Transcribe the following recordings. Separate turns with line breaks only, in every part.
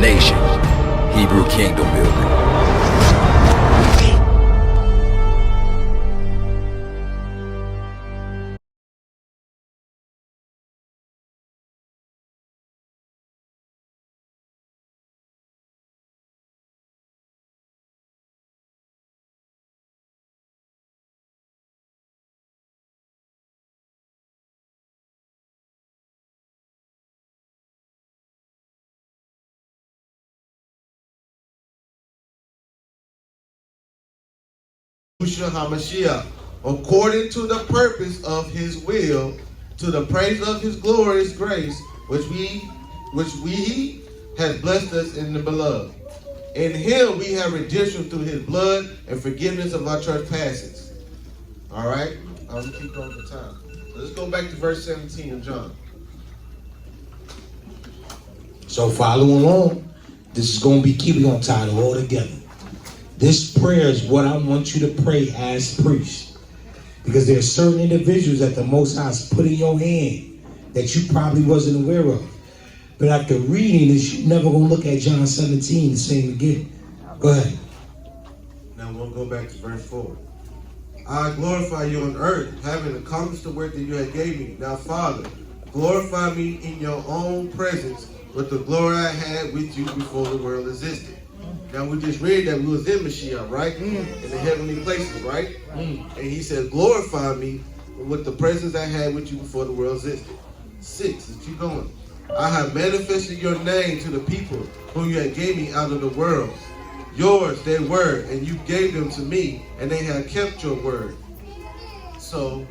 nation. Hebrew kingdom building.
HaMashiach, according to the purpose of his will, to the praise of his glorious grace, which we has blessed us in the beloved. In him we have redemption through his blood and forgiveness of our trespasses. All right? I'm going to keep going for time. So let's go back to verse 17 of John.
So follow along. This is going to be keeping on title all together. This prayer is what I want you to pray as priest. Because there are certain individuals that the Most High has put in your hand that you probably wasn't aware of. But after reading this, you're never going to look at John 17 the same again. Go ahead.
Now we'll go back to verse 4. I glorify you on earth, having accomplished the work that you had gave me. Now, Father, glorify me in your own presence with the glory I had with you before the world existed. Now, we just read that we was in Mashiach, right? In the heavenly places, right? And he said, glorify me with the presence I had with you before the world existed. 6, let's keep going. I have manifested your name to the people whom you had gave me out of the world. Yours they were, and you gave them to me, and they have kept your word. So,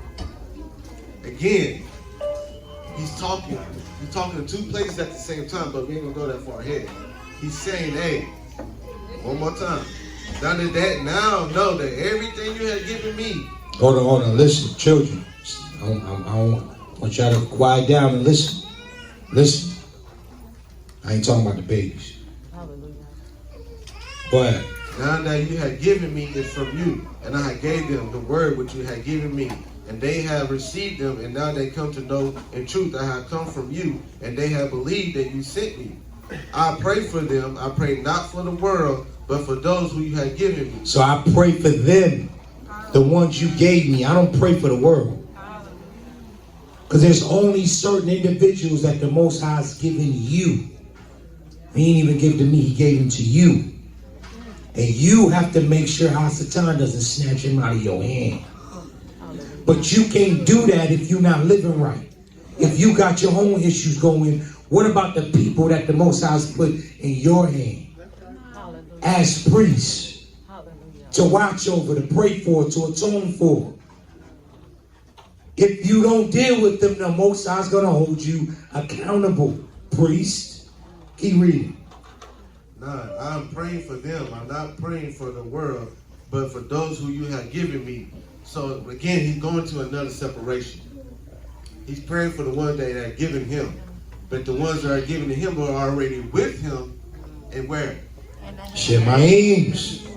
again, he's talking to two places at the same time, but we ain't gonna go that far ahead. He's saying, hey, one more time. Now know that everything you have given me.
Hold on. Listen, children. I want y'all to quiet down and listen. Listen. I ain't talking about the babies.
Hallelujah.
Go ahead.
Now that you have given me is from you, and I gave them the word which you had given me, and they have received them, and now they come to know in truth I have come from you, and they have believed that you sent me. I pray for them. I pray not for the world, but for those who you have given me.
So I pray for them, the ones you gave me. I don't pray for the world. Because there's only certain individuals that the Most High has given you. He didn't even give to me. He gave them to you. And you have to make sure Hasatan doesn't snatch him out of your hand. But you can't do that if you're not living right. If you got your own issues going, what about the people that the Most High has put in your hand as priests to watch over, to pray for, to atone for? If you don't deal with them, the Most High is going to hold you accountable, priest. Keep reading.
Nah, I'm praying for them. I'm not praying for the world, but for those who you have given me. So again, he's going to another separation. He's praying for the ones that are given him. But the ones that are given to him are already with him. And where?
Shemaims.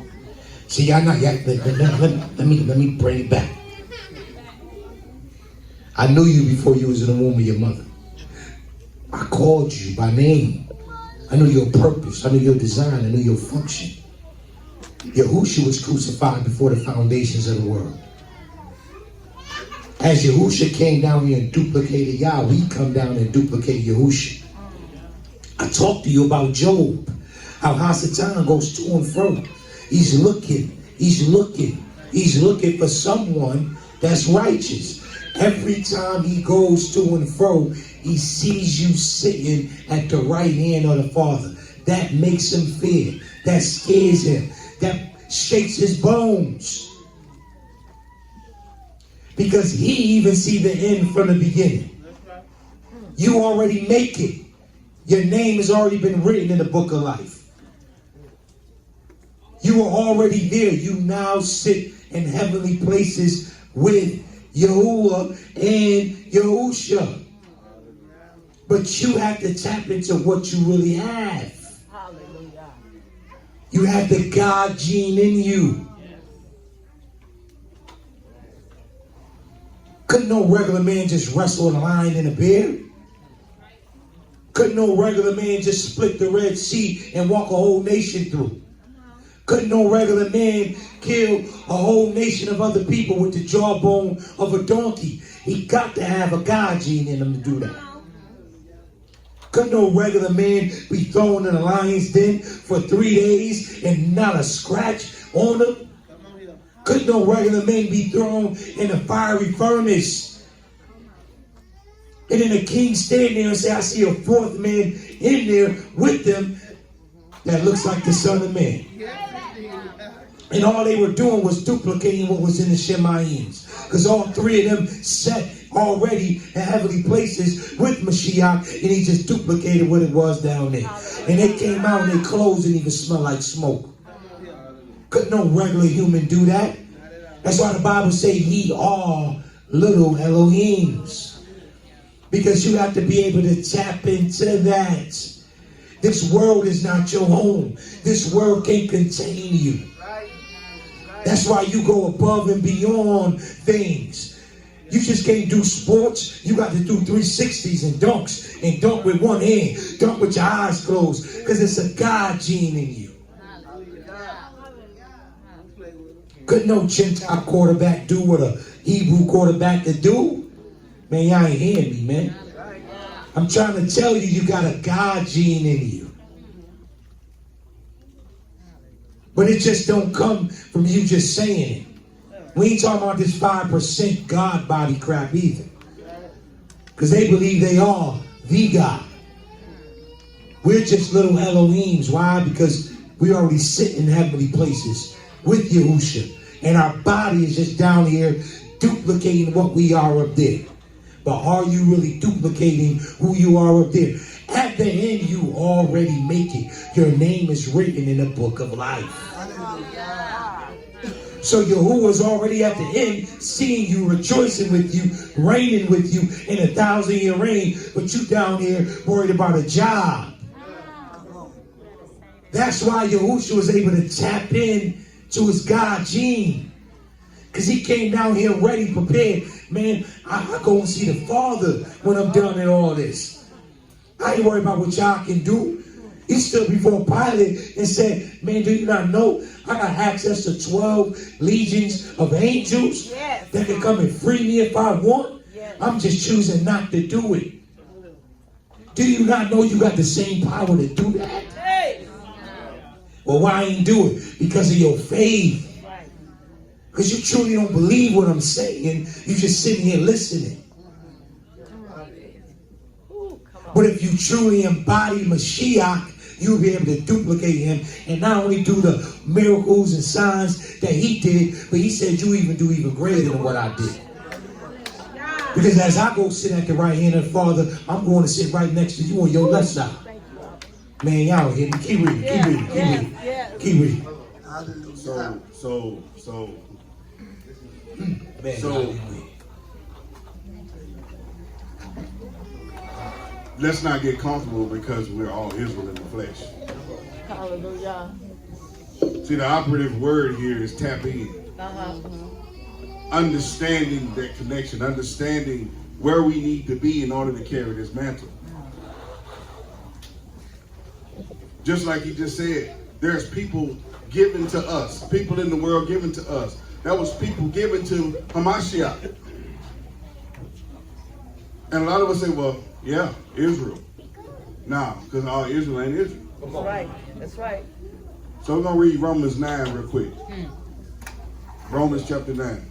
See, y'all not yet. Let me bring it back. I knew you before you was in the womb of your mother. I called you by name. I knew your purpose. I knew your design. I knew your function. Yahushua was crucified before the foundations of the world. As Yahushua came down here and duplicated Yah, we come down and duplicate Yahushua. I talked to you about Job, how Hasatan goes to and fro. He's looking for someone that's righteous. Every time he goes to and fro, he sees you sitting at the right hand of the Father. That makes him fear. That scares him. That shakes his bones. Because he even see the end from the beginning. You already make it. Your name has already been written in the book of life. You are already there. You now sit in heavenly places with Yahuwah and Yahusha. But you have to tap into what you really have.
Hallelujah.
You have the God gene in you. Couldn't no regular man just wrestle a lion and a bear? Couldn't no regular man just split the Red Sea and walk a whole nation through. Couldn't no regular man kill a whole nation of other people with the jawbone of a donkey. He got to have a God gene in him to do that. Couldn't no regular man be thrown in a lion's den for 3 days and not a scratch on him? Couldn't no regular man be thrown in a fiery furnace? And then the king stand there and say, I see a fourth man in there with them that looks like the Son of Man. And all they were doing was duplicating what was in the Shemaims. Because all three of them sat already in heavenly places with Mashiach, and he just duplicated what it was down there. And they came out and their clothes didn't even smell like smoke. Couldn't no regular human do that. That's why the Bible says, ye are little Elohims. Because you have to be able to tap into that. This world is not your home. This world can't contain you. That's why you go above and beyond things. You just can't do sports. You got to do 360s and dunks. And dunk with one hand. Dunk with your eyes closed. Because it's a God gene in you. Could no Gentile quarterback do what a Hebrew quarterback could do? Man, y'all ain't hearing me, man. I'm trying to tell you, you got a God gene in you. But it just don't come from you just saying it. We ain't talking about this 5% God body crap either. Because they believe they are the God. We're just little Elohims. Why? Because we already sit in heavenly places with Yahusha. And our body is just down here duplicating what we are up there. But are you really duplicating who you are up there? At the end, you already make it. Your name is written in the book of life. So Yahuwah is already at the end, seeing you, rejoicing with you, reigning with you in a 1,000-year reign. But you down here worried about a job. That's why Yahushua was able to tap in to his God gene. Because he came down here ready, prepared. Man, I go and see the Father when I'm done in all this. I ain't worried about what y'all can do. He stood before Pilate and said, man, do you not know I got access to 12 legions of angels that can come and free me if I want? I'm just choosing not to do it. Do you not know you got the same power to do that? Well, why ain't do it? Because of your faith. Because you truly don't believe what I'm saying. You just sitting here listening. But if you truly embody Mashiach, you'll be able to duplicate him and not only do the miracles and signs that he did, but he said you even do even greater than what I did. Because as I go sit at the right hand of the Father, I'm going to sit right next to you on your left side. Man, y'all hear me? Keep reading. Keep reading.
So let's not get comfortable because we're all Israel in the flesh.
Hallelujah.
See, the operative word here is tap in. Understanding that connection, understanding where we need to be in order to carry this mantle. Just like he just said, there's people given to us, people in the world given to us. That was people given to Hamashiach. And a lot of us say, well, yeah, Israel. Nah, because all Israel ain't Israel.
That's right. That's right.
So we're going to read Romans 9 real quick. Romans chapter 9.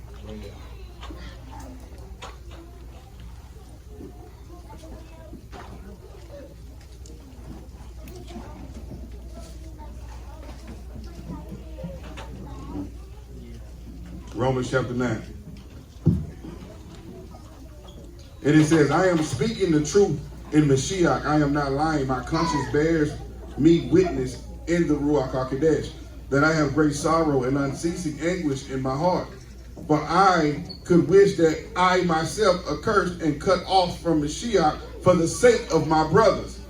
Romans chapter 9. And it says, I am speaking the truth in Mashiach. I am not lying. My conscience bears me witness in the Ruach HaKodesh that I have great sorrow and unceasing anguish in my heart. For I could wish that I myself accursed and cut off from Mashiach for the sake of my brothers.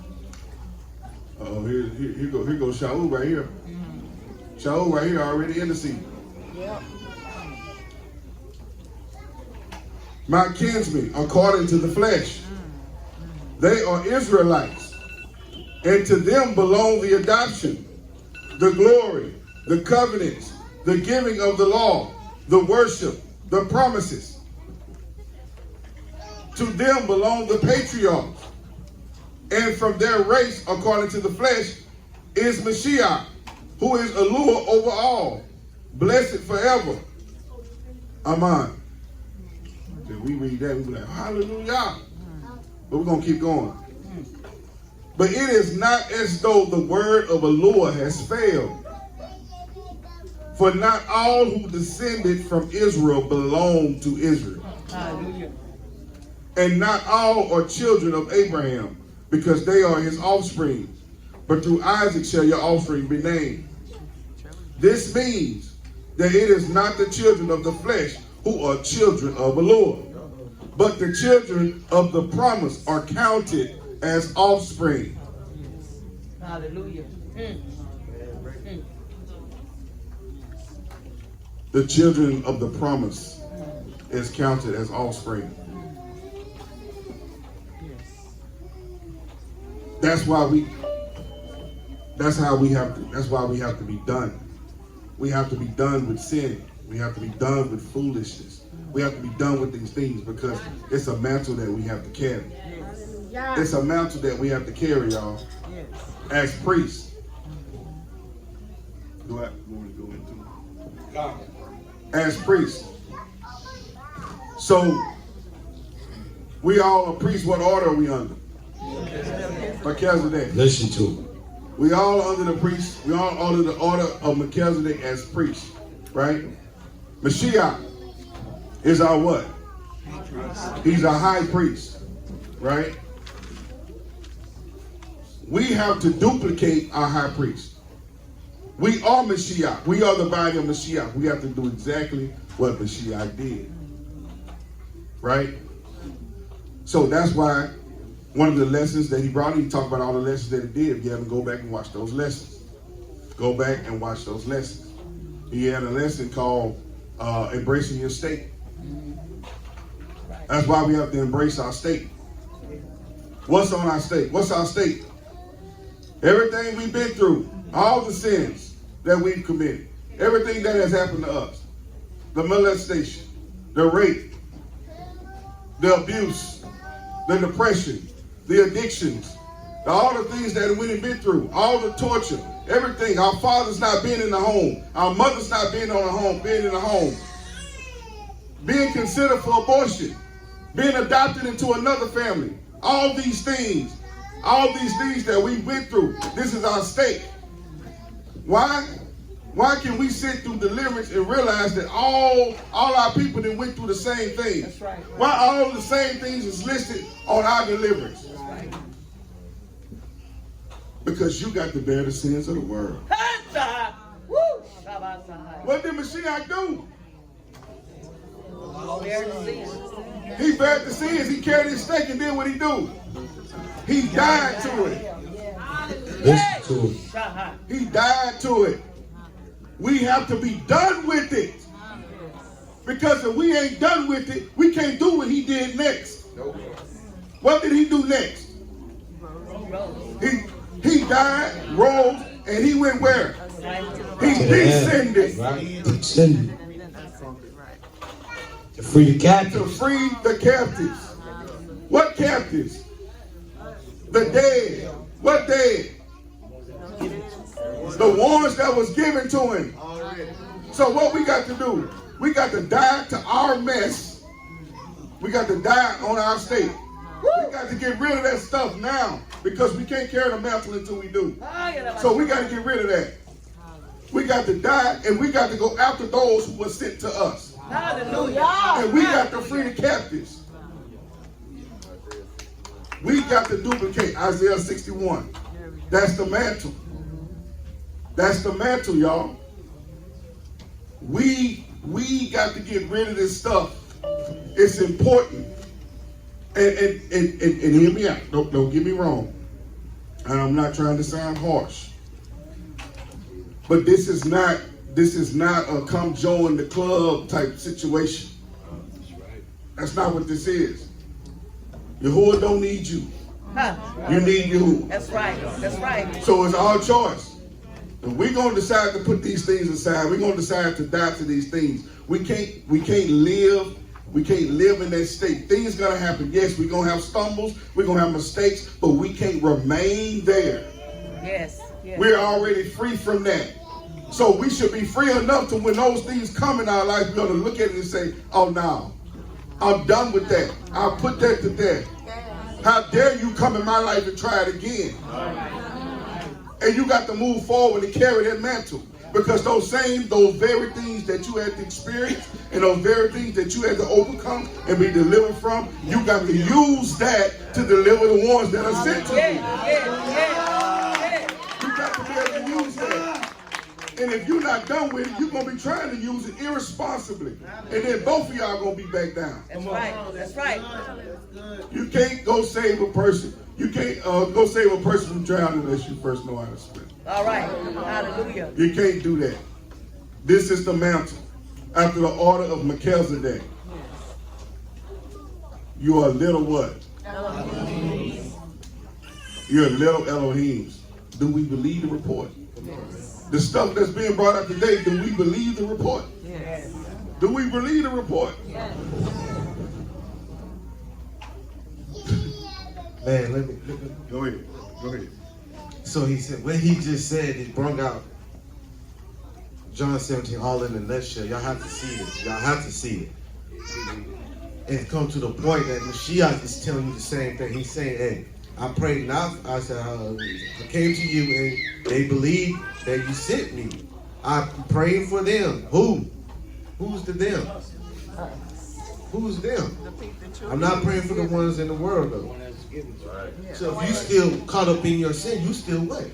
Oh, here goes Shaul right here. Shaul right here already interceding.
Yep.
My kinsmen, according to the flesh, they are Israelites, And to them belong the adoption, the glory, the covenants, the giving of the law, the worship, the promises. To them belong the patriarchs. And from their race, according to the flesh, is Mashiach, who is allure over all, blessed forever. Amen. If we read that, we be like, hallelujah. But we're going to keep going. But it is not as though the word of allure has failed. For not all who descended from Israel belong to Israel.
Hallelujah.
And not all are children of Abraham, because they are his offspring. But through Isaac shall your offspring be named. This means that it is not the children of the flesh who are children of allure, but the children of the promise are counted as offspring.
Hallelujah.
The children of the promise is counted as offspring. That's why we have to be done. We have to be done with sin. We have to be done with foolishness. We have to be done with these things because it's a mantle that we have to carry. It's a mantle that we have to carry, y'all, as priests. Do I want to go into it? As priests. So, we all are priests. What order are we under? Melchizedek.
Listen to it.
We all under the priest. We all under the order of Melchizedek as priests, right? Mashiach is our what? He's our high priest, right? We have to duplicate our high priest. We are Mashiach. We are the body of Mashiach. We have to do exactly what Mashiach did, right? So that's why one of the lessons that he brought, he talked about all the lessons that he did. If you haven't, go back and watch those lessons. Go back and watch those lessons. He had a lesson called embracing your state. That's why we have to embrace our state. What's on our state? What's our state? Everything we've been through, all the sins that we've committed, everything that has happened to us, the molestation, the rape, the abuse, the depression, the addictions, all the things that we've been through, all the torture, everything. Our father's not being in the home. Our mother's not being in the home. Being considered for abortion. Being adopted into another family. All these things that we went through. This is our state. Why? Why can we sit through deliverance and realize that all our people that went through the same thing?
That's right.
Why all the same things is listed on our deliverance?
Right.
Because you got to bear the sins of the world. What did Mashiach do? He bared the sins. He carried his stake and did what he do. He died to it.
Listen to it.
He died to it. We have to be done with it. Because if we ain't done with it, we can't do what he did next. What did he do next? He died, rose, and he went where? He descended.
Right? Descended. To free the captives.
To free the captives. What captives? The dead. What dead? The ones that was given to him. So what we got to do? We got to die to our mess. We got to die on our state. We got to get rid of that stuff now because we can't carry the mantle until we do. So we got to get rid of that. We got to die and we got to go after those who were sent to us.
Hallelujah.
And we got to free the captives. We got to duplicate Isaiah 61. That's the mantle. That's the mantle, y'all. We got to get rid of this stuff. It's important. And hear me out. Don't get me wrong. And I'm not trying to sound harsh. But this is not a come join the club type situation. That's not what this is. Yahuwah don't need you.
Huh.
You need Yahuwah.
That's right. That's right.
So it's our choice. And we're going to decide to put these things aside. We're going to decide to die to these things. We can't live in that state. Things going to happen. Yes, we're going to have stumbles. We're going to have mistakes. But we can't remain there.
Yes. Yes.
We're already free from that. So we should be free enough to when those things come in our life, we're going to look at it and say, oh, no, I'm done with that. I'll put that to death. How dare you come in my life and try it again? And you got to move forward and carry that mantle. Because those very things that you had to experience and those very things that you had to overcome and be delivered from, you got to use that to deliver the ones that are sent to you. You got to be able to use that. And if you're not done with it, you're going to be trying to use it irresponsibly. And then both of y'all going to be back down.
That's right. That's right.
You can't go save a person. You can't go save a person from drowning unless you first know how to swim.
All right. Hallelujah.
You can't do that. This is the mantle. After the order of Melchizedek. You are little what? Elohims. You're little Elohims. Do we believe the report? Yes. The stuff that's being brought up today, do we believe the report?
Yes.
Do we believe the report?
Yes.
Man, let me.
Go ahead. Go ahead.
So he said, what he just said, he brought out John 17 all in a nutshell. Y'all have to see this. Y'all have to see it. And come to the point that Mashiach is telling you the same thing. He's saying, hey, I prayed now. I said, I came to you and they believe that you sent me. I'm praying for them. Who? Who's the them? Who's them? I'm not praying for the ones in the world though. So if you still caught up in your sin, you still what?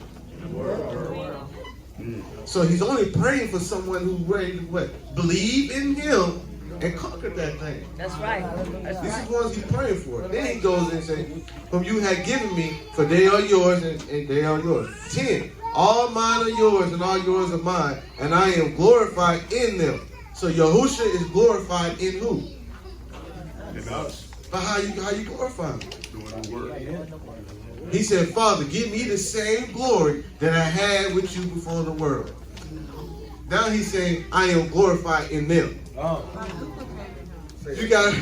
So he's only praying for someone who's ready to what? Believe in him and conquer that thing.
That's right. That's
This
right.
is what he's praying for. Then he goes and says, whom you had given me, for they are yours and they are yours. 10. All mine are yours and all yours are mine, and I am glorified in them. So Yahusha is glorified in who?
In us.
But how you glorify him?
Doing the work.
He said, Father, give me the same glory that I had with you before the world. Now he's saying, I am glorified in them. You got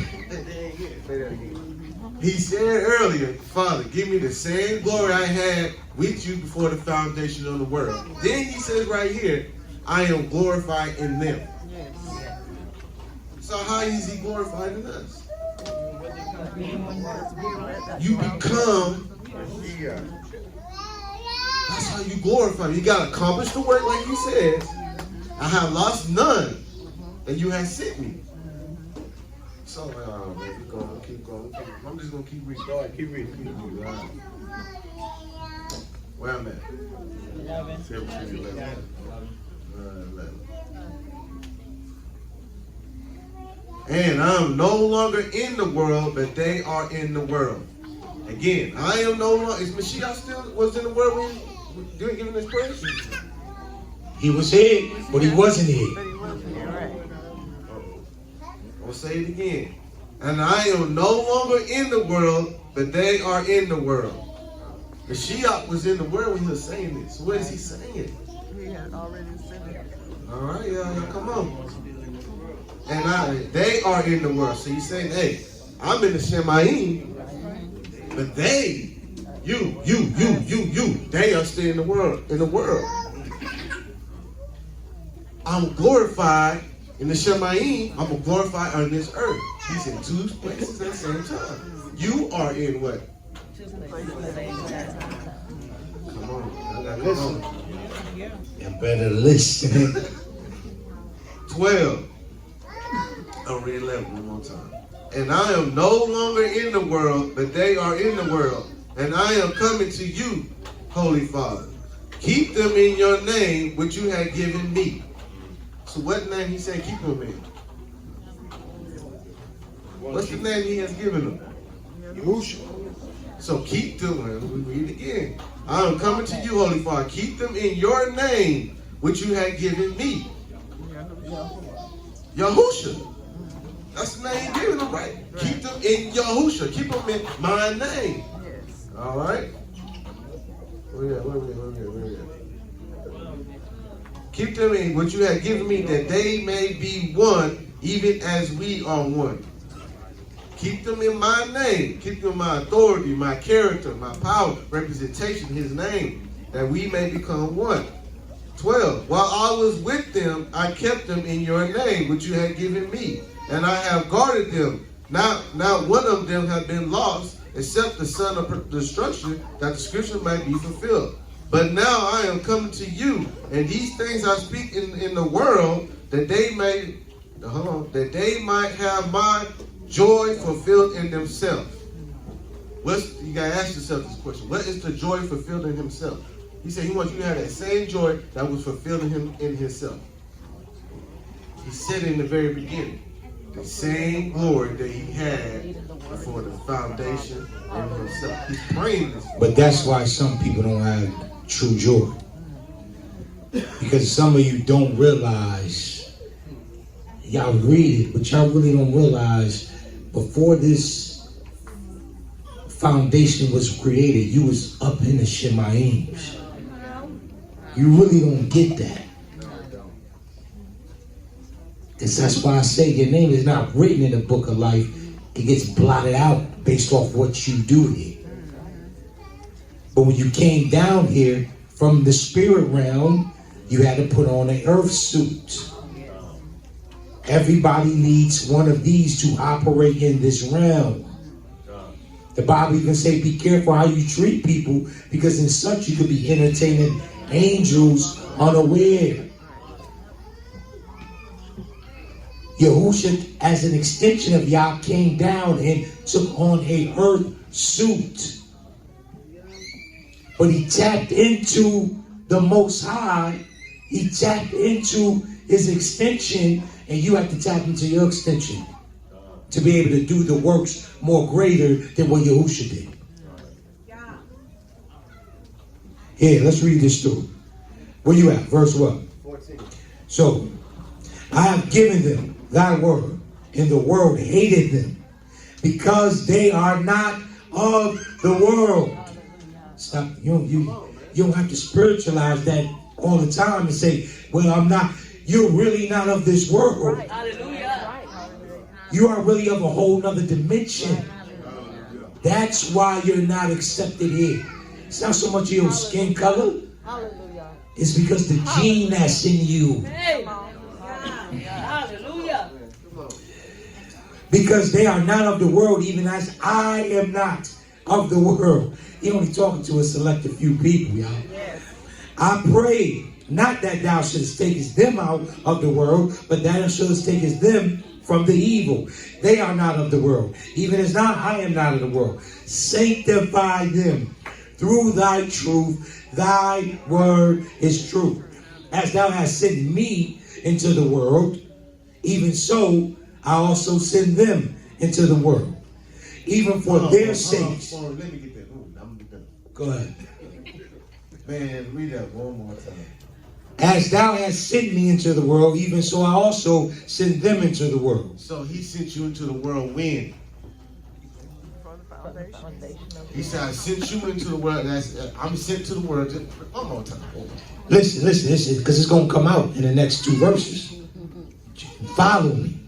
He said earlier, Father, give me the same glory I had with you before the foundation of the world. Then he says right here, I am glorified in them. So how is he glorified in us? You become, that's how you glorify. You got to accomplish the work like he says. I have lost none, and you have sent me. So, man, keep going. I'm just going to keep reading. Go ahead, keep reading. Where I'm at? 11. And I am no longer in the world, but they are in the world. Again, I am no longer. Is Mashiach still was in the world when you giving this prayer?
He was here, but he wasn't here.
I'll say it again. And I am no longer in the world, but they are in the world. Mashiach was in the world when he was saying this. So what is he saying?
He had already said it.
All right, y'all, come on. And they are in the world. So he's saying, hey, I'm in the Shemayim, but they, you, they are still in the world. I'm glorified in the Shemayim. I'm glorified on this earth. He's in two places at the same time. You are in what? Come on, I gotta listen.
You better listen.
12. I'll read 11 one more time. And I am no longer in the world, but they are in the world. And I am coming to you, Holy Father. Keep them in your name, which you have given me. So what name he said keep them in? What's the name he has given them? Yahushua. So keep them, we read again. I am coming to you, Holy Father. Keep them in your name, which you have given me. Yahusha. That's the name you're giving them, right? Keep them in Yahusha. Keep them in my name. All right? Where we at? Keep them in what you have given me, that they may be one, even as we are one. Keep them in my name. Keep them in my authority, my character, my power, representation, his name, that we may become one. 12. While I was with them, I kept them in your name, which you had given me, and I have guarded them. Not one of them have been lost, except the son of destruction, that the scripture might be fulfilled. But now I am coming to you, and these things I speak in the world, that they might have my joy fulfilled in themselves. You gotta ask yourself this question: what is the joy fulfilled in himself? He said he wants you to have that same joy that was fulfilled in him in himself. He said it in the very beginning, the same glory that he had before the foundation in himself. He's praying this.
But that's why some people don't have true joy. Because some of you don't realize, y'all read it, but y'all really don't realize before this foundation was created, you was up in the Shemaims. You really don't get that. Because that's why I say your name is not written in the book of life. It gets blotted out based off what you do here. But when you came down here from the spirit realm, you had to put on an earth suit. Everybody needs one of these to operate in this realm. The Bible even say, be careful how you treat people, because in such you could be entertaining angels unaware. Yahushua, as an extension of Yah, came down and took on a earth suit. But he tapped into the Most High. He tapped into his extension, and you have to tap into your extension to be able to do the works more greater than what Yahushua did. Here, let's read this through. Where you at? Verse what? 14. So, I have given them thy word, and the world hated them, because they are not of the world. Stop. You don't have to spiritualize that all the time and say, well, I'm not. You're really not of this world.
Hallelujah.
You are really of a whole nother dimension. That's why you're not accepted here. It's not so much your skin color. It's because the gene that's in you.
Hallelujah.
Because they are not of the world, even as I am not of the world. He only talking to a select few people, y'all. I pray not that thou shouldest takest them out of the world, but that thou shouldest takest them from the evil. They are not of the world, even as I am not of the world. Sanctify them through thy truth. Thy word is truth. As thou hast sent me into the world, even so I also send them into the world. Even for their sakes.
Let me get that. I'm gonna get that.
Go ahead.
Man, read that one more time.
As thou hast sent me into the world, even so I also send them into the world.
So he sent you into the world when? He said, I sent you into the world. I'm sent to the world. One more time.
Listen, because it's going to come out in the next 2 verses. Follow me.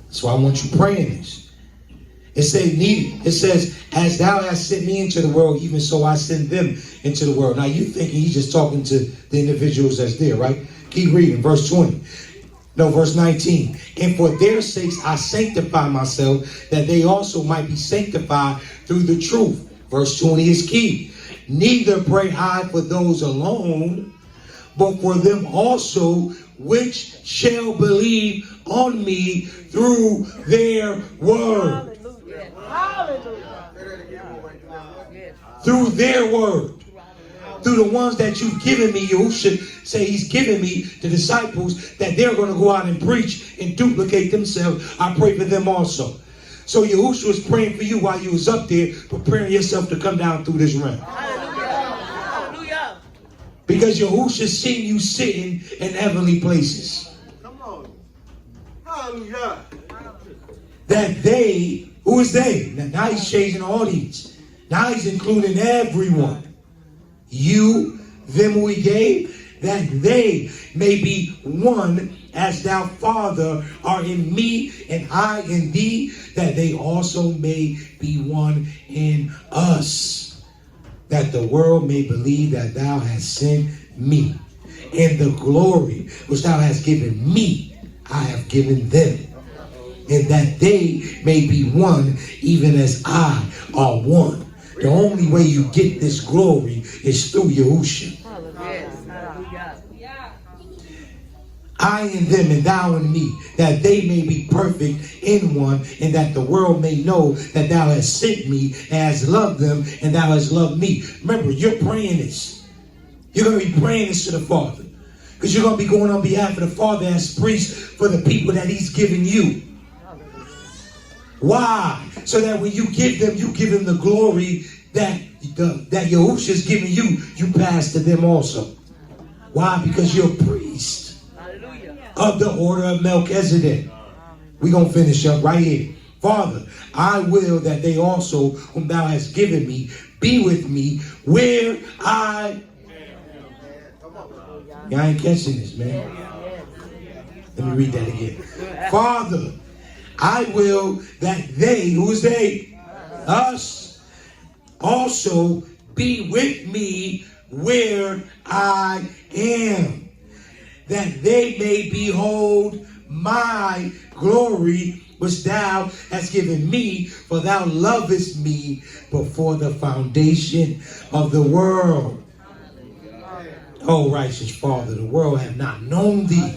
That's why I want you praying this. It says, as thou hast sent me into the world, even so I send them into the world. Now you thinking he's just talking to the individuals that's there, right? Keep reading, verse 20. No, verse 19. And for their sakes I sanctify myself, that they also might be sanctified through the truth. Verse 20 is key. Neither pray I for those alone, but for them also which shall believe on me through their word. Through their word. Through the ones that you've given me, Yahushua say he's given me, the disciples, that they're going to go out and preach and duplicate themselves. I pray for them also. So Yahushua was praying for you while you was up there, preparing yourself to come down through this realm.
Hallelujah.
Because Yahushua seen you sitting in heavenly places.
Come on. Hallelujah.
That they, who is they? Now he's changing the audience. Now he's including everyone. You, them who he gave, that they may be one as thou, Father, are in me and I in thee, that they also may be one in us, that the world may believe that thou hast sent me. And the glory which thou hast given me, I have given them, and that they may be one, even as I are one. The only way you get this glory is through Yahushua. I in them and thou in me, that they may be perfect in one, and that the world may know that thou hast sent me, and hast loved them, and thou hast loved me. Remember, you're praying this. You're going to be praying this to the Father, because you're going to be going on behalf of the Father as priest for the people that he's given you. Why? So that when you give them the glory that Yahushua's giving you, you pass to them also. Why? Because you're a priest of the order of Melchizedek. We're going to finish up right here. Father, I will that they also, whom thou hast given me, be with me where I... Y'all ain't catching this, man. Let me read that again. Father, I will that they, who is they? Us, also be with me where I am, that they may behold my glory, which thou hast given me, for thou lovest me before the foundation of the world. O righteous Father, the world hath not known thee,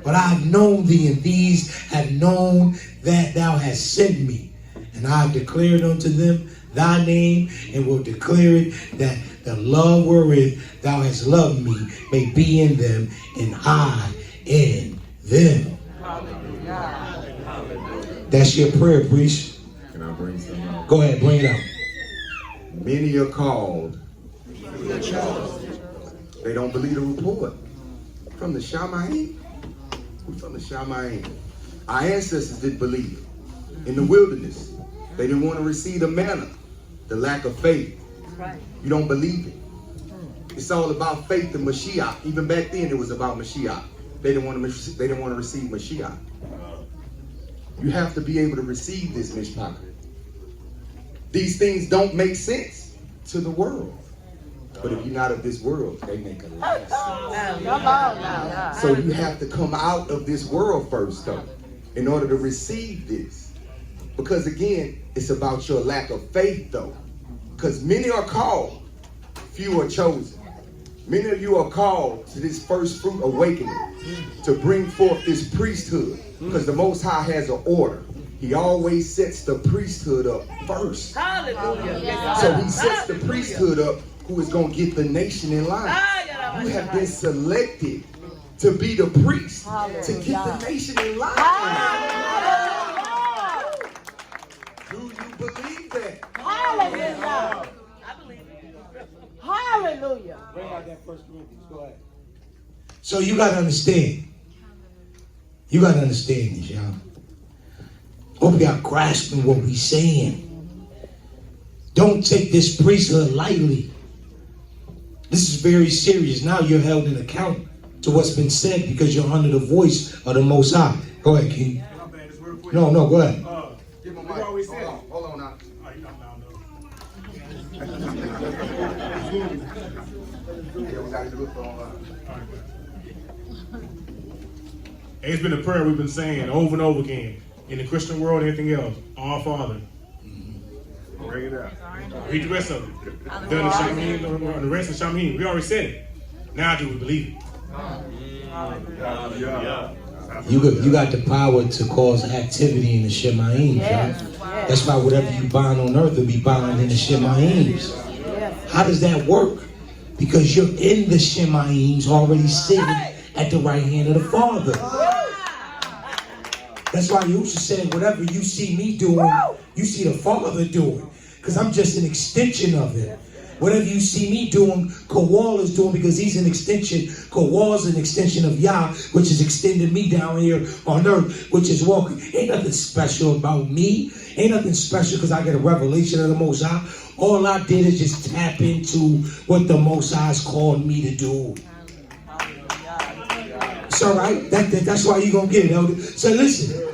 but I have known thee, and these have known that thou hast sent me. And I have declared unto them thy name, and will declare it, that the love wherewith thou hast loved me may be in them, and I in them. That's your prayer, priest.
Can I bring something out?
Go ahead, bring it out.
Many are called. They don't believe the report. From the Shamayim. Who's from the Shamayim? Our ancestors didn't believe it. In the wilderness, they didn't want to receive the manna, the lack of faith.
Right.
You don't believe it. It's all about faith in Mashiach. Even back then, it was about Mashiach. They didn't want to receive Mashiach. You have to be able to receive this Mishpach. These things don't make sense to the world. But if you're not of this world, they make a lot of sense. So you have to come out of this world first, though, in order to receive this. Because again, it's about your lack of faith, though. Because many are called, few are chosen. Many of you are called to this first fruit awakening, to bring forth this priesthood. Because the Most High has an order. He always sets the priesthood up first.
Hallelujah.
So he sets the priesthood up, who is going to get the nation in line. You have been selected to be the priest, to get the nation in line. Do you believe that?
Hallelujah.
I believe it.
Hallelujah.
Bring out that First Corinthians. Go ahead. So you got to understand. You got to understand this, y'all. Hope y'all grasping what we saying. Don't take this priesthood lightly. This is very serious. Now you're held in account to what's been said because you're under the voice of the Most High. Go ahead, King. No, go ahead.
Give him a mic. Hold on now.
It's been a prayer we've been saying over and over again in the Christian world and everything else. Our Father.
Bring it out.
Read the rest of it. Done the Shamim, the rest of Shamim. We already said it. Now do we believe it?
You got the power to cause activity in the Shemaim, right? That's why whatever you bind on earth will be bound in the Shemaims. How does that work? Because you're in the Shemaims already sitting at the right hand of the Father. That's why Yahushua said, whatever you see me doing, you see the Father doing. Because I'm just an extension of it. Whatever you see me doing, Kowal is doing, because he's an extension. Kowal's an extension of Yah, which is extending me down here on earth, which is walking. Ain't nothing special about me. Ain't nothing special because I get a revelation of the Most High. All I did is just tap into what the Most High's called me to do. It's all right. That's why you're going to get it, elder. So listen.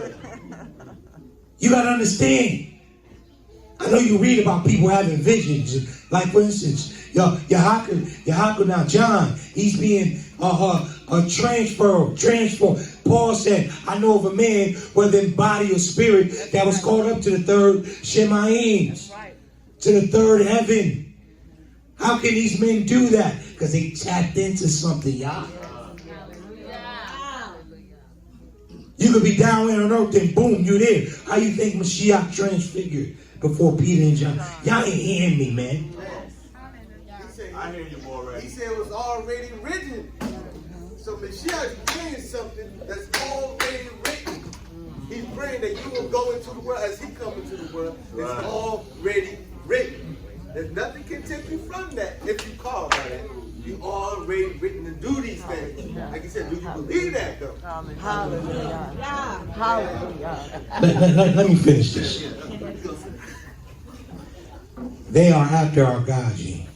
You got to understand. I know you read about people having visions. Like, for instance, Yahaku now, John, he's being transformed. Paul said, I know of a man, whether in body or spirit, that was called up to the third Shemayim, to the third heaven. How can these men do that? Because they tapped into something, y'all. You could be down here on earth and boom, you're there. How you think Mashiach transfigured before Peter and John? Y'all ain't hearing me, man.
I hear you, boy, right? He said it was already written. So Mashiach's praying something that's already written. He's praying that you will go into the world as he comes into the world. It's already written. There's nothing can take you from that if you call by that. You already written to do these things. Like you said, do you believe that though?
Hallelujah. Hallelujah.
Let me finish this. They are after our God, G.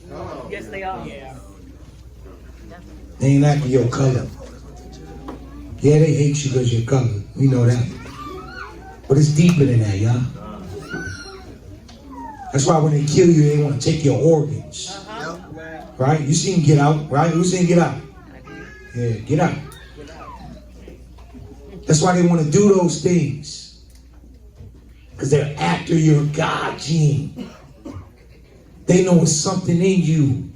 Yes, they are. Yeah.
They ain't after your color. Yeah, they hate you because your color. We know that. But it's deeper than that, y'all. That's why when they kill you, they want to take your organs. Right? You seen Get Out, right? Who seen Get Out? Yeah, Get Out. That's why they want to do those things. Because they're after your God gene. They know it's something in you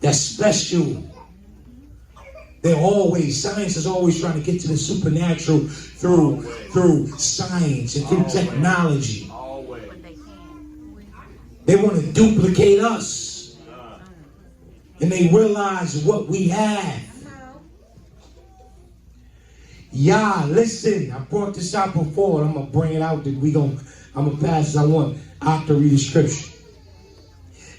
that's special. Science is always trying to get to the supernatural through science and through technology. They want to duplicate us. And they realize what we have. Yah, listen, I brought this out before, and I'm going to bring it out. I'm going to pass it. I want to read the scripture.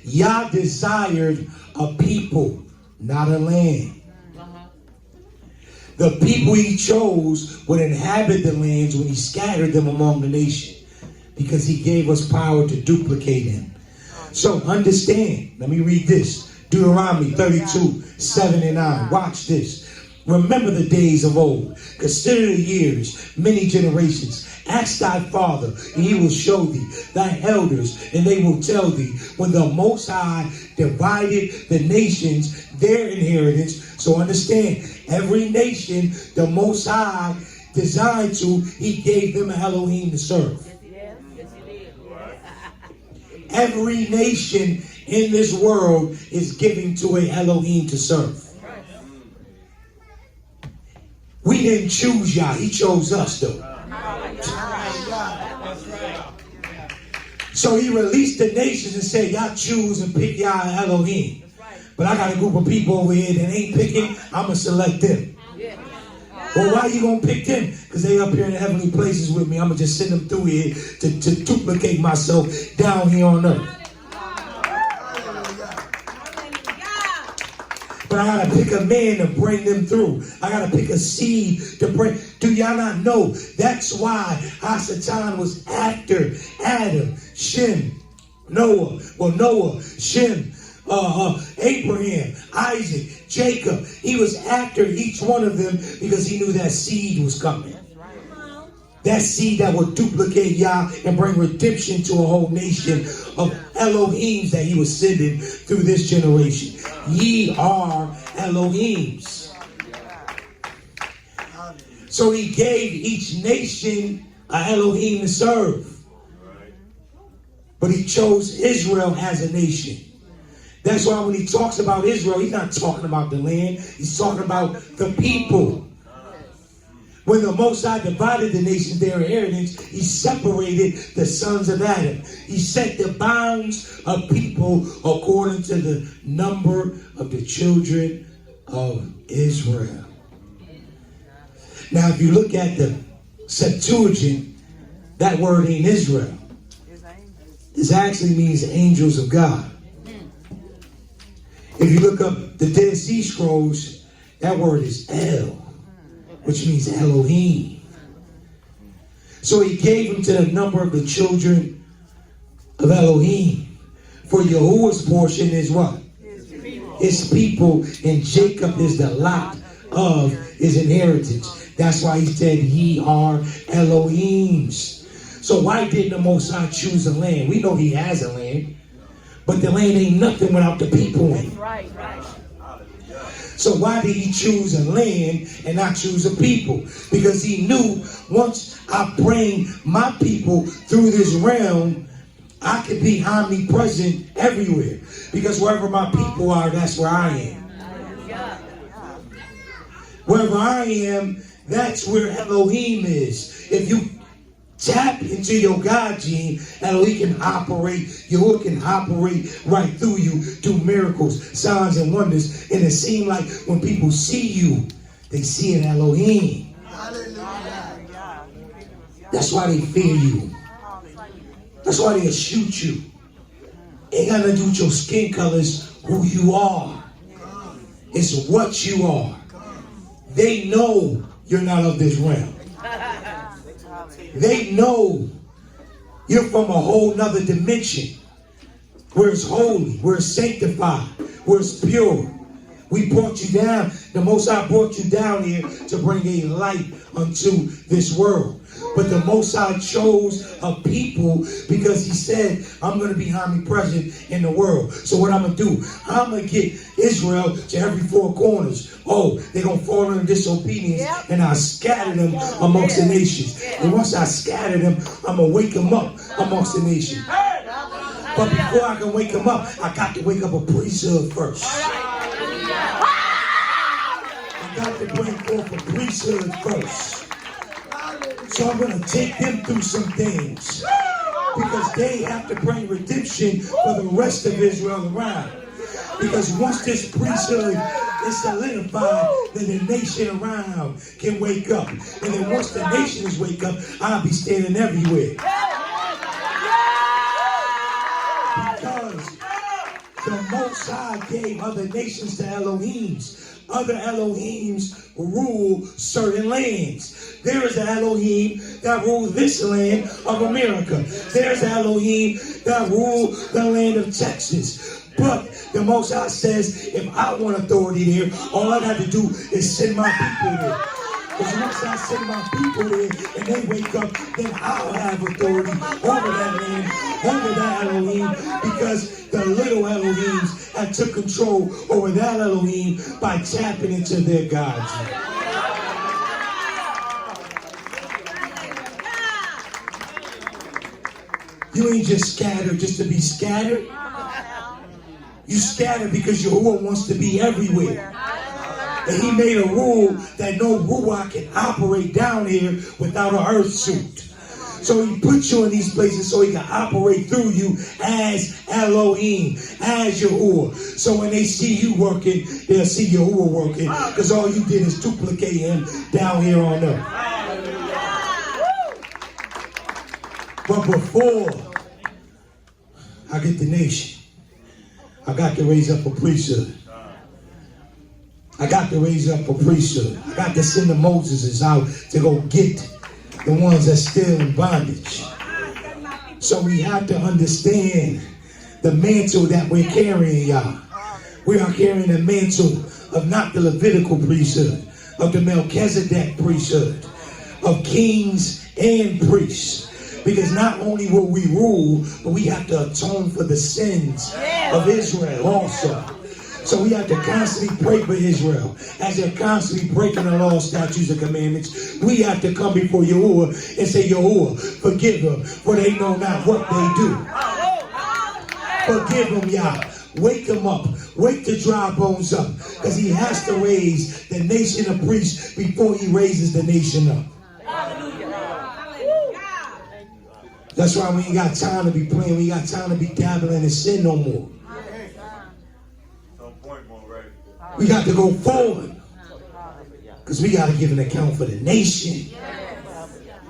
Yah desired a people, not a land. The people he chose would inhabit the lands when he scattered them among the nation, because he gave us power to duplicate him. So understand, let me read this. Deuteronomy 32, 7 and 9. Watch this. Remember the days of old. Consider the years, many generations. Ask thy father, and he will show thee, thy elders, and they will tell thee, when the Most High divided the nations, their inheritance. So understand, every nation the Most High designed to, he gave them an Elohim to serve. Every nation in this world is giving to a Elohim to serve. We didn't choose Yah, he chose us though. So he released the nations and said, y'all choose and pick Yah and Elohim. But I got a group of people over here that ain't picking, I'm going to select them. Well, why you going to pick them? Because they up here in the heavenly places with me. I'm going to just send them through here to duplicate myself down here on earth. But I got to pick a man to bring them through. I got to pick a seed to bring. Do y'all not know? That's why Hasatan was after Adam, Shem, Noah. Well, Noah, Shem, Abraham, Isaac, Jacob. He was after each one of them because he knew that seed was coming. That seed that would duplicate Yah and bring redemption to a whole nation of Elohims that he was sending through this generation. Ye are Elohims. So he gave each nation an Elohim to serve. But he chose Israel as a nation. That's why when he talks about Israel, he's not talking about the land. He's talking about the people. When the Most High divided the nations, their inheritance, he separated the sons of Adam. He set the bounds of people according to the number of the children of Israel. Now, if you look at the Septuagint, that word ain't Israel. This actually means angels of God. If you look up the Dead Sea Scrolls, that word is El, which means Elohim. So he gave them to the number of the children of Elohim. For Yahuwah's portion is what? His people, and Jacob is the lot of his inheritance. That's why he said, ye are Elohims. So why didn't the Most High choose a land? We know he has a land, but the land ain't nothing without the people in it.
Right.
So why did he choose a land and not choose a people? Because he knew once I bring my people through this realm, I could be omnipresent everywhere. Because wherever my people are, that's where I am. Wherever I am, that's where Elohim is. If you tap into your God gene, Elohim can operate, Yahuwah can operate right through you, do miracles, signs, and wonders. And it seems like when people see you, they see an Elohim. That's why they fear you. That's why they'll shoot you. Ain't got nothing to do with your skin colors, who you are. It's what you are. They know you're not of this realm. They know you're from a whole nother dimension, where it's holy, where it's sanctified, where it's pure. We brought you down. The Most High brought you down here to bring a light unto this world. But the Most High chose a people because he said, I'm going to be omnipresent in the world. So what I'm going to do, I'm going to get Israel to every four corners. Oh, they're going to fall into disobedience, and I scatter them amongst the nations. And once I scatter them, I'm going to wake them up amongst the nations. But before I can wake them up, I got to wake up a priesthood first. I got to bring forth a priesthood first. So I'm going to take them through some things, because they have to bring redemption for the rest of Israel around. Because once this priesthood is solidified, then the nation around can wake up. And then once the nations wake up, I'll be standing everywhere. Because the Most High gave other nations to Elohims. Other Elohims rule certain lands. There is an Elohim that rules this land of America. There's an Elohim that rules the land of Texas. But the Most High says, if I want authority there, all I got to do is send my people there. Because once I send my people there and they wake up, then I'll have authority over that land, over that Elohim, because the little Elohims had took control over that Elohim by tapping into their gods. You ain't just scattered just to be scattered. You scatter because Yahuwah wants to be everywhere. And he made a rule that no Ruach can operate down here without an earth suit. So he put you in these places so he can operate through you as Elohim, as Yahuwah. So when they see you working, they'll see Yahuwah working, because all you did is duplicate him down here on earth. But before I get the nation, I got to raise up a priesthood. I got to raise up a priesthood. I got to send the Moseses out to go get the ones that's still in bondage. So we have to understand the mantle that we're carrying, y'all. We are carrying the mantle of not the Levitical priesthood, of the Melchizedek priesthood, of kings and priests. Because not only will we rule, but we have to atone for the sins of Israel also. So we have to constantly pray for Israel. As they're constantly breaking the law, statutes, and commandments, we have to come before Yahuwah and say, Yahuwah, forgive them, for they know not what they do. Forgive them, Yah. Wake them up. Wake the dry bones up. Because he has to raise the nation of priests before he raises the nation up. That's why we ain't got time to be playing. We got time to be dabbling in sin no more. We got to go forward, because we got to give an account for the nation.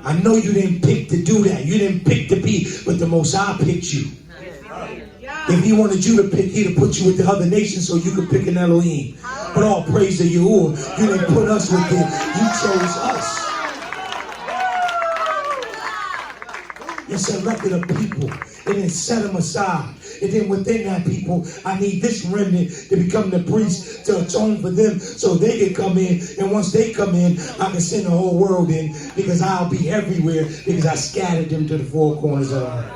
I know you didn't pick to do that. You didn't pick to be, but the Most High picked you. If he wanted you to pick, he'd have put you with the other nations so you could pick an Elohim. But all praise to Yahuwah. You didn't put us with them. You chose us. You selected a people and then set them aside. And then within that people, I need this remnant to become the priest to atone for them so they can come in. And once they come in, I can send the whole world in because I'll be everywhere because I scattered them to the four corners of the earth.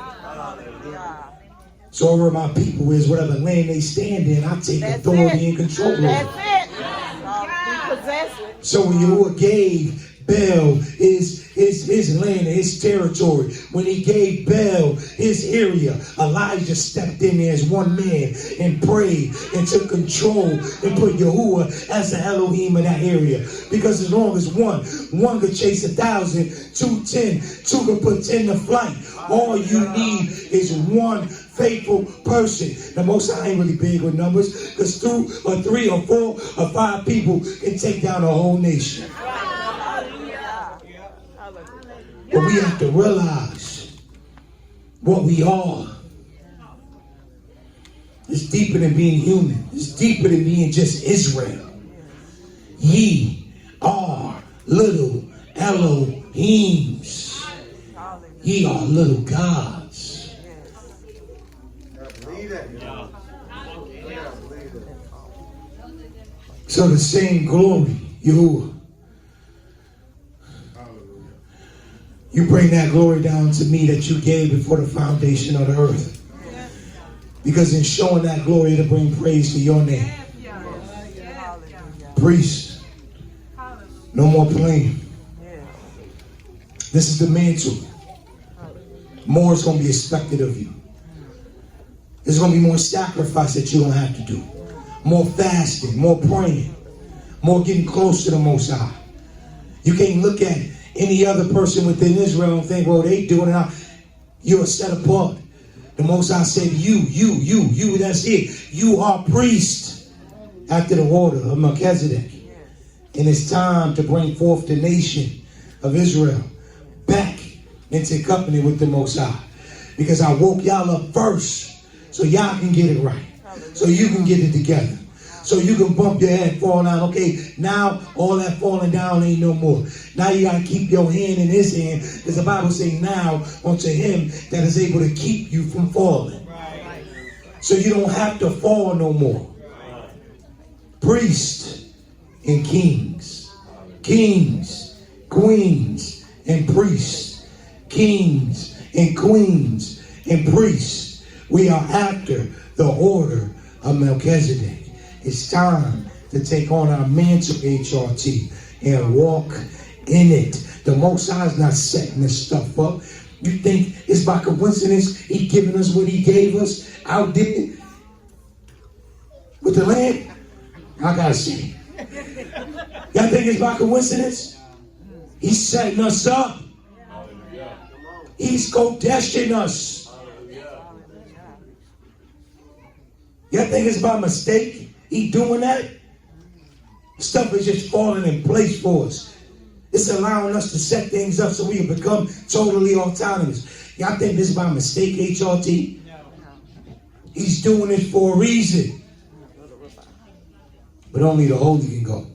So where my people is, whatever land they stand in, I take authority and control over.
That's it. We possess it.
So when Yahuwah gave Baal his land and his territory, when he gave Baal his area, Elijah stepped in there as one man and prayed and took control and put Yahuwah as the Elohim of that area. Because as long as one could chase 1,000, 2 10, 2 could put 10 to flight. All you need is one faithful person. The Most High ain't really big with numbers, because 2 or 3 or 4 or 5 people can take down a whole nation. But we have to realize what we are. It's deeper than being human. It's deeper than being just Israel. Ye are little Elohims. Ye are little gods. So the same glory, Yahuwah, you bring that glory down to me that you gave before the foundation of the earth. Because in showing that glory, it'll bring praise to your name. Priest, no more playing. This is the mantle. More is going to be expected of you. There's going to be more sacrifice that you're going to have to do. More fasting, more praying, more getting close to the Most High. You can't look at any other person within Israel and think, well, they doing it. You're set apart. The Most High said, you, that's it. You are priest after the order of Melchizedek. And it's time to bring forth the nation of Israel back into company with the Most High. Because I woke y'all up first so y'all can get it right. So you can get it together. So you can bump your head, fall down. Okay, now all that falling down ain't no more. Now you got to keep your hand in his hand, because the Bible says now unto him that is able to keep you from falling. So you don't have to fall no more. Priests and kings. Kings, queens, and priests. Kings and queens and priests. We are after the order of Melchizedek. It's time to take on our mantle, HRT, and walk in it. The Most High is not setting this stuff up. You think it's by coincidence he giving us what he gave us? Outdid it with the land? I gotta say, y'all think it's by coincidence? He's setting us up. He's Kodeshing us. Y'all think it's by mistake? He doing that? Stuff is just falling in place for us. It's allowing us to set things up so we can become totally autonomous. Y'all think this is by mistake, HRT? He's doing it for a reason. But only the holy can go.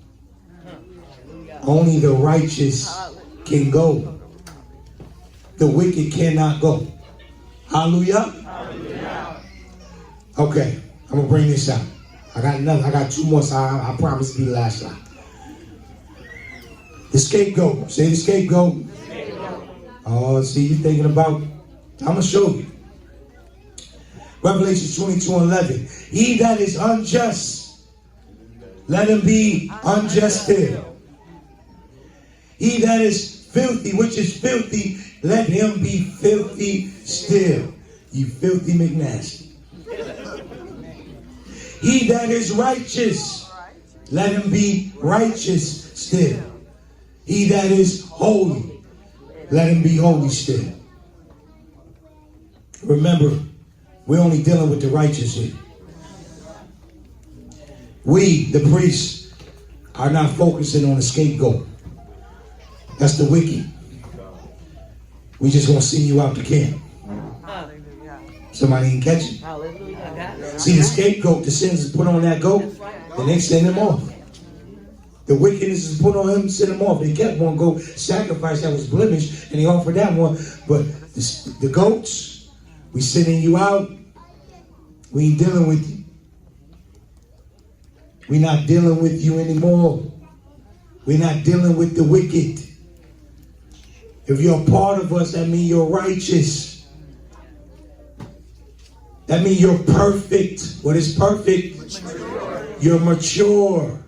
Only the righteous can go. The wicked cannot go. Hallelujah? Okay, I'm going to bring this out. I got 2 more, so I promise to be the last slide. The scapegoat. Say the scapegoat. Oh, see, you're thinking about, I'm going to show you. Revelation 22:11. He that is unjust, let him be unjust still. He that is filthy, which is filthy, let him be filthy still. You filthy McNasty. He that is righteous, let him be righteous still. He that is holy, let him be holy still. Remember, we're only dealing with the righteous here. We, the priests, are not focusing on the scapegoat. That's the wicked. We just gonna send you out to camp. Somebody didn't catch it.
Hallelujah.
See, the scapegoat, the sins is put on that goat, and they send him off. The wickedness is put on him, send him off. They kept one goat sacrifice that was blemished, and they offered that one. But the goats, we sending you out. We ain't dealing with you. We're not dealing with you anymore. We're not dealing with the wicked. If you're a part of us, that means you're righteous. That means you're perfect. What is perfect? Mature. You're mature.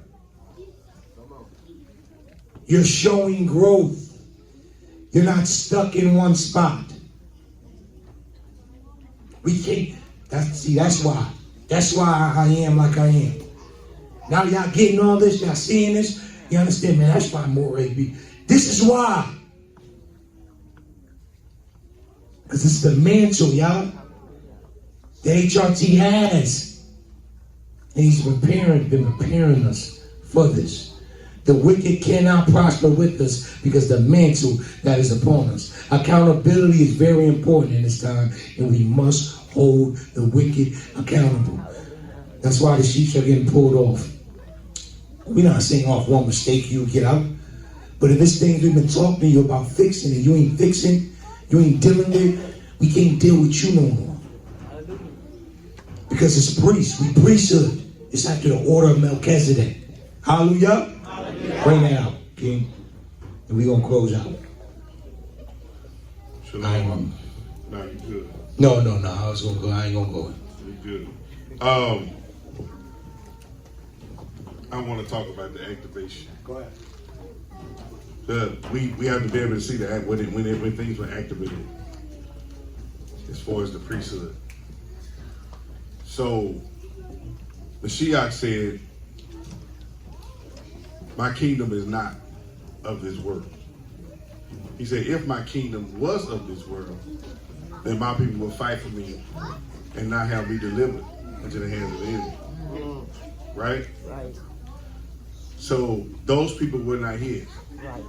You're showing growth. You're not stuck in one spot. We can't. That's why. That's why I am like I am. Now y'all getting all this, y'all seeing this. You understand, man? That's why more AB. This is why. Because it's the mantle, y'all. The HRT has. And he's been preparing us for this. The wicked cannot prosper with us because the mantle that is upon us. Accountability is very important in this time, and we must hold the wicked accountable. That's why the sheep are getting pulled off. We're not saying off one mistake you get out. But if this thing we've been talking to you about fixing and you ain't fixing, you ain't dealing with, we can't deal with you no more. Because it's priests. We priesthood. It's after the order of Melchizedek. Hallelujah. Hallelujah. Bring that out, King. And we're going to close out.
Shalom. No, you good.
No. I was going to go. I ain't going to go.
You good. I want to talk about the activation.
Go ahead.
We have to be able to see that when things were activated as far as the priesthood. So Mashiach said, my kingdom is not of this world. He said, if my kingdom was of this world, then my people will fight for me and not have me delivered into the hands of the enemy. Right?
Right.
So those people were not his.
Right.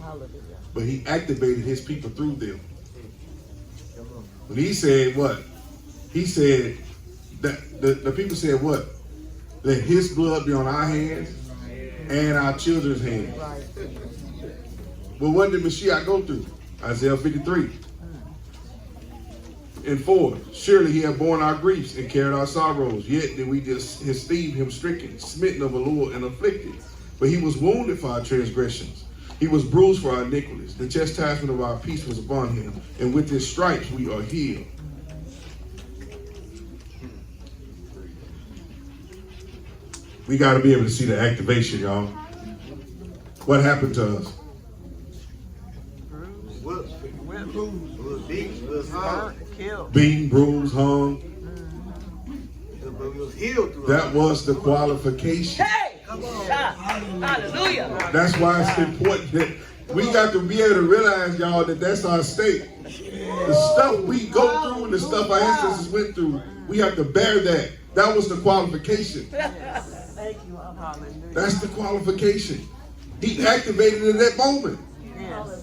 Hallelujah.
But he activated his people through them. When he said what? He said that the people said what? Let his blood be on our hands and our children's hands.
Right.
Well, what did Mashiach go through? Isaiah 53. And 4. Surely he had borne our griefs and carried our sorrows. Yet did we just esteem him stricken, smitten of the Lord, and afflicted. But he was wounded for our transgressions. He was bruised for our iniquities. The chastisement of our peace was upon him. And with his stripes we are healed. We got to be able to see the activation, y'all. What happened to us? Beaten, bruised, hung. That was the qualification.
Hey! Hallelujah.
That's why it's important that we got to be able to realize, y'all, that that's our state. The stuff we go through and the stuff our ancestors went through, we have to bear that. That was the qualification.
Thank you. Hallelujah.
That's the qualification. He activated it in that moment.
Yes.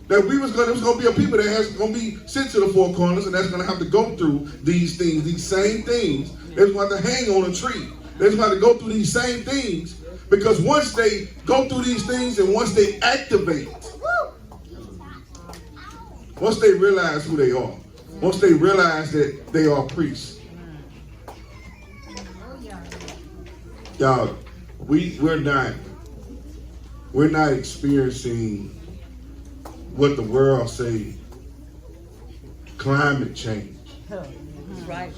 That it was going to be a people that has going to be sent to the four corners, and that's going to have to go through these things, these same things. They're going to have to hang on a tree. They're going to have to go through these same things, because once they go through these things and once they activate, once they realize who they are, once they realize that they are priests, y'all, we're not experiencing what the world say, climate change.
That's right.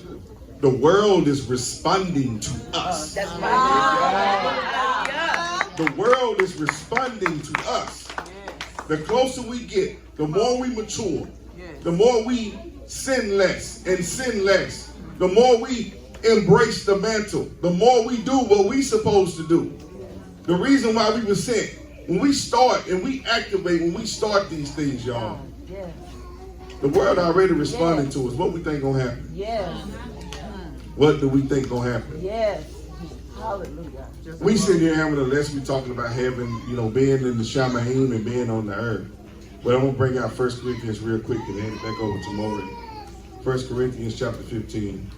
The world is responding to us.
That's right.
The world is responding to us. The closer we get, the more we mature, the more we sin less and sin less, the more we embrace the mantle, the more we do what we supposed to do. The reason why we were sent, when we start and we activate, when we start these things, y'all, the world already responding to us. What we think gonna happen?
Yes.
What do we think gonna happen?
Yes. Hallelujah.
We sit here having a lesson, we talking about heaven, being in the Shamahim and being on the earth. But I'm gonna bring out 1 Corinthians real quick and hand it back over to Maury. 1 1 Corinthians chapter 15.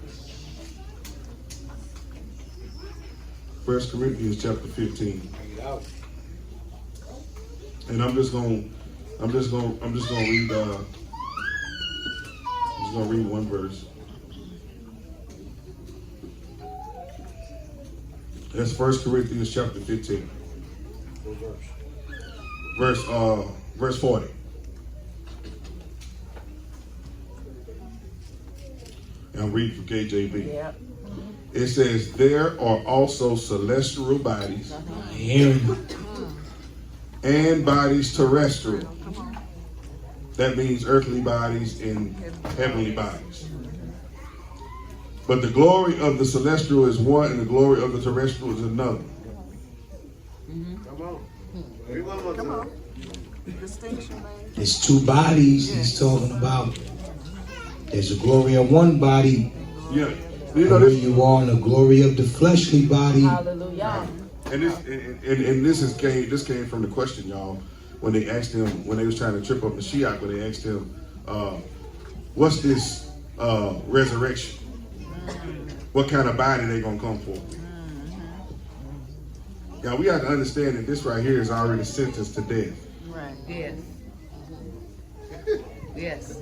1 Corinthians chapter 15. And I'm just gonna read one verse. That's 1 Corinthians chapter 15. Verse 40. And I'm reading from KJV.
Yeah.
It says, there are also celestial bodies and bodies terrestrial. That means earthly bodies and heavenly bodies. But the glory of the celestial is one and the glory of the terrestrial is another.
Come on. Distinction, man.
There's two bodies he's talking about. There's a glory of one body,
Yeah. You know
where
this,
you are, and the glory of the fleshly body.
Hallelujah.
and this came from the question, y'all, when they asked him, when they was trying to trip up Mashiach, when they asked him, what's this resurrection? What kind of body they gonna come for? Yeah, we have to understand that this right here is already sentenced to death.
Right. Yes. Yes.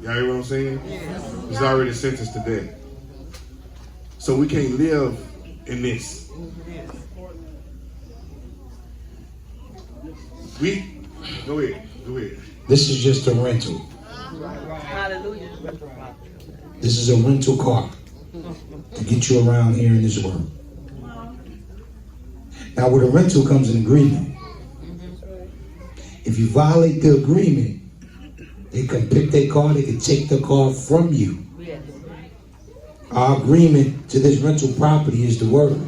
Y'all hear what I'm saying? It's already sentenced to death. So we can't live in this. Go ahead.
This is just a rental.
Hallelujah.
This is a rental car to get you around here in this world. Now, with a rental comes an agreement. If you violate the agreement, they can pick their car, they can take the car from you.
Yes.
Our agreement to this rental property is the word.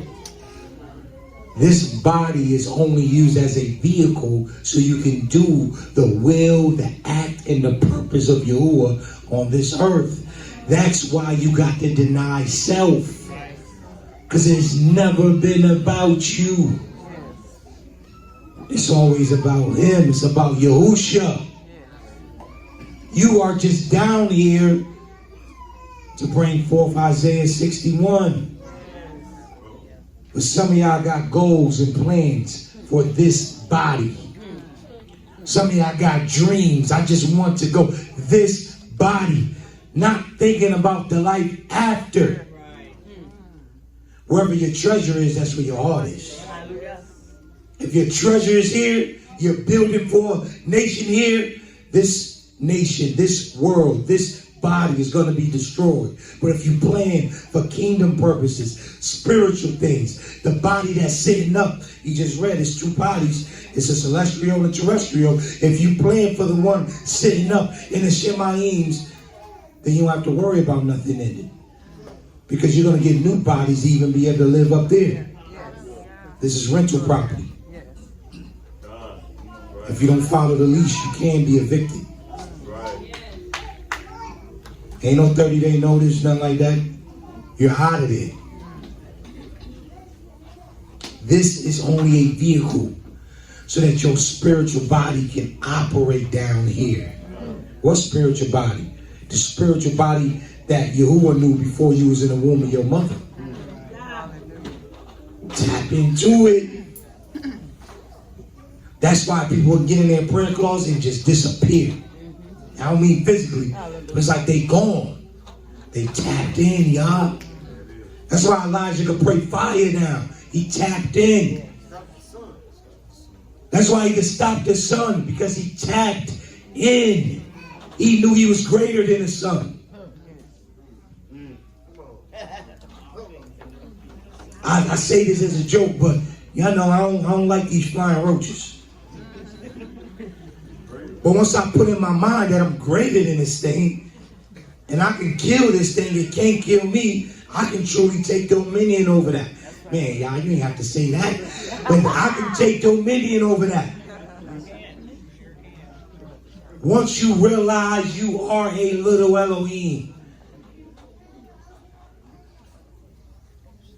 This body is only used as a vehicle so you can do the will, the act, and the purpose of Yahuwah on this earth. That's why you got to deny self. Because it's never been about you. It's always about him. It's about Yahusha. You are just down here to bring forth Isaiah 61. But some of y'all got goals and plans for this body. Some of y'all got dreams. I just want to go this body. Not thinking about the life after. Wherever your treasure is, that's where your heart is. If your treasure is here, you're building for a nation here, this nation, this world, this body is going to be destroyed. But if you plan for kingdom purposes, spiritual things, the body that's sitting up, you just read, it's two bodies. It's a celestial and terrestrial. If you plan for the one sitting up in the Shemaims, then you don't have to worry about nothing in it. Because you're going to get new bodies to even be able to live up there. This is rental property. If you don't follow the leash, you can be evicted. Ain't no 30-day notice, nothing like that. You're out of there. This is only a vehicle so that your spiritual body can operate down here. What spiritual body? The spiritual body that Yahuwah knew before you was in the womb of your mother. Tap into it. That's why people would get in their prayer closet and just disappear. I don't mean physically, but it's like they gone. They tapped in, y'all. That's why Elijah could pray fire down. He tapped in. That's why he could stop the sun, because he tapped in. He knew he was greater than the sun. I say this as a joke, but y'all know I don't like these flying roaches. But once I put in my mind that I'm greater than this thing, and I can kill this thing, it can't kill me, I can truly take dominion over that. Man, y'all, you ain't have to say that. But I can take dominion over that. Once you realize you are a little Elohim,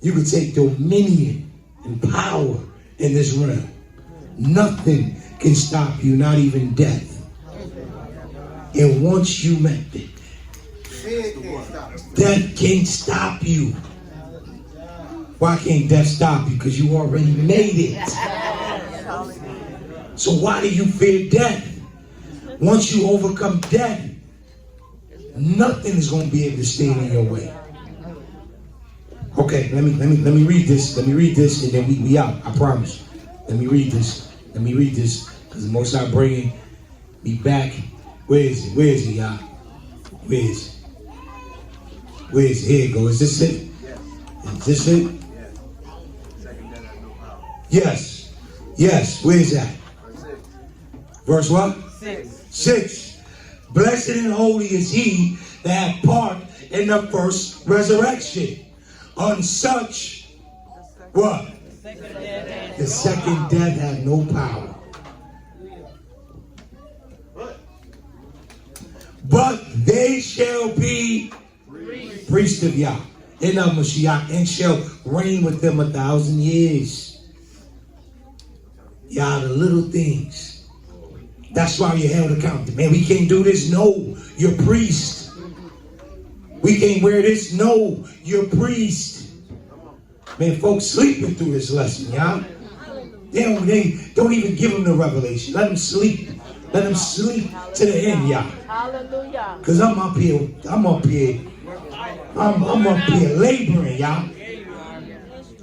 you can take dominion and power in this realm. Nothing can stop you, not even death. And once you Death can't stop you. Why can't death stop you? Because you already made it. So why do you fear death? Once you overcome death, nothing is going to be able to stand in your way. Okay, let me read this. Let me read this, and then we out. I promise. Let me read this. Let me read this, because the Most High bringing me back. Where is it? Where is it, y'all? Where is it? Where is it? Here it goes. Is this it? Is this it? Yes. Yes. Where is that? Verse what? 6. Blessed and holy is he that hath part in the first resurrection. On such, what? The second death hath no power. But they shall be priests of Yah in the Mashiach, and shall reign with them 1,000 years. Y'all, the little things. That's why you're held accountable. Man, we can't do this. No, you're priest. We can't wear this. No, you're priest. Man, folks sleeping through this lesson, y'all. They don't even give them the revelation. Let them sleep. Let them sleep to the end, y'all.
Hallelujah.
Because I'm up here laboring, y'all.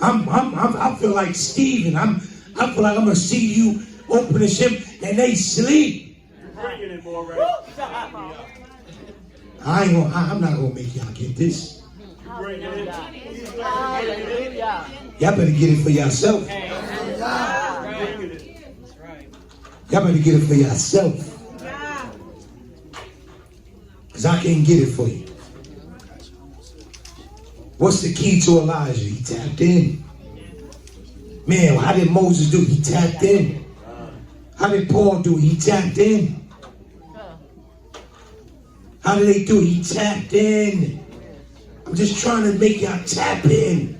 I feel like Stephen. I feel like I'm gonna see you open the ship and they sleep. I'm not gonna make y'all get this.
Hallelujah.
Y'all better get it for yourself. Y'all better get it for yourself. Because I can't get it for you. What's the key to Elijah? He tapped in. Man, how did Moses do? He tapped in. How did Paul do? He tapped in. How did they do? He tapped in. I'm just trying to make y'all tap in.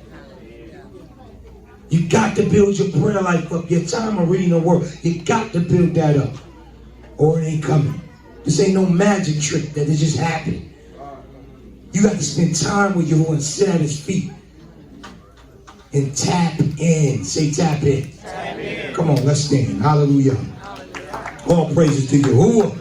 You got to build your prayer life up. Your time of reading the word, you got to build that up, or it ain't coming. This ain't no magic trick that it just happened. You got to spend time with Yahuwah and sit at his feet and tap in. Say tap in. Tap in. Come on, let's stand. Hallelujah. All praises to Yahuwah.